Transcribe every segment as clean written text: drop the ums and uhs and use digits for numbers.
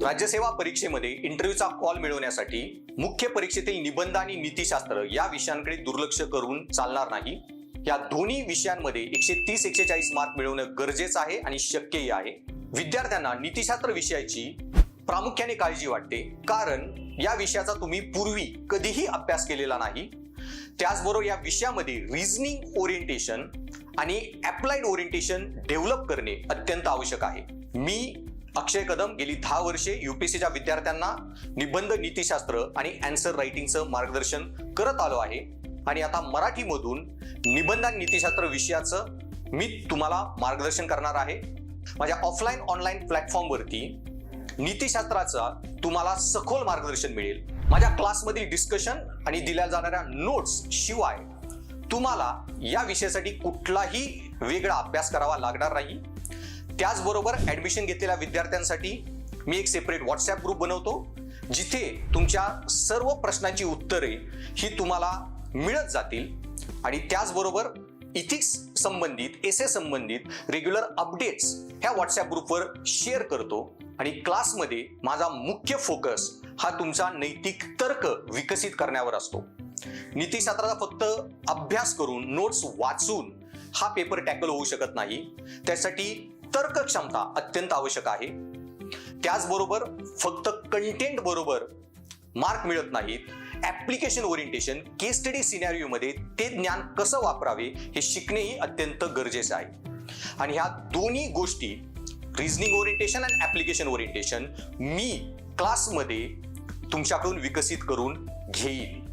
राज्यसेवा परीक्षेमध्ये इंटरव्ह्यूचा कॉल मिळवण्यासाठी मुख्य परीक्षेतील निबंध आणि नीतिशास्त्र या विषयांकडे दुर्लक्ष करून चालणार नाही. या दोन्ही विषयांमध्ये 130-140 मार्क मिळवणं गरजेचं आहे आणि शक्यही आहे. विद्यार्थ्यांना नीतिशास्त्र विषयाची प्रामुख्याने काळजी वाटते, कारण या विषयाचा तुम्ही पूर्वी कधीही अभ्यास केलेला नाही. त्याचबरोबर या विषयामध्ये रिझनिंग ओरिएंटेशन आणि अप्लाइड ओरिएंटेशन डेव्हलप करणे अत्यंत आवश्यक आहे. मी अक्षय कदम गेली 10 वर्षे यूपीएससीच्या विद्यार्थ्यांना निबंध, नीतिशास्त्र आणि आन्सर रायटिंगचं मार्गदर्शन करत आलो आहे आणि आता मराठीमधून निबंध आणि नीतिशास्त्र विषयाचं मी तुम्हाला मार्गदर्शन करणार आहे. माझ्या ऑफलाईन ऑनलाईन प्लॅटफॉर्मवरती नीतिशास्त्राचा तुम्हाला सखोल मार्गदर्शन मिळेल. माझ्या क्लासमधील डिस्कशन आणि दिल्या जाणाऱ्या नोट्स शिवाय तुम्हाला या विषयासाठी कुठलाही वेगळा अभ्यास करावा लागणार नाही. त्याचबरोबर ऍडमिशन घेतलेल्या विद्यार्थ्यांसाठी मी एक सेपरेट व्हॉट्सअप ग्रुप बनवतो, जिथे तुमच्या सर्व प्रश्नांची उत्तरे ही तुम्हाला मिळत जातील आणि त्याचबरोबर इथिक्स संबंधित, एसे संबंधित रेग्युलर अपडेट्स ह्या व्हॉट्सअप ग्रुपवर शेअर करतो. आणि क्लासमध्ये माझा मुख्य फोकस हा तुमचा नैतिक तर्क विकसित करण्यावर असतो. नीतिशास्त्राचा फक्त अभ्यास करून, नोट्स वाचून हा पेपर टॅकल होऊ शकत नाही. त्यासाठी तर्क क्षमता अत्यंत आवश्यक आहे. त्याचबरोबर फक्त कंटेंट बरोबर मार्क मिळत नाहीत. ऍप्लिकेशन ओरिएंटेशन, केस स्टडी सिनॅरिओ मध्ये ते ज्ञान कसं वापरावे हे शिकणेही अत्यंत गरजेचं आहे. आणि ह्या दोन्ही गोष्टी, रिझनिंग ओरिएंटेशन आणि ऍप्लिकेशन ओरिएंटेशन, मी क्लासमध्ये तुमच्याकडून विकसित करून घेईन.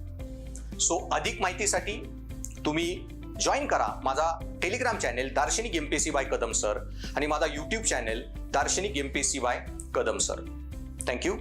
सो अधिक माहितीसाठी तुम्ही जॉईन करा माझा Telegram channel Darshanik MPSC by Kadam sir आणि माझा YouTube channel Darshanik MPSC by Kadam sir. Thank you.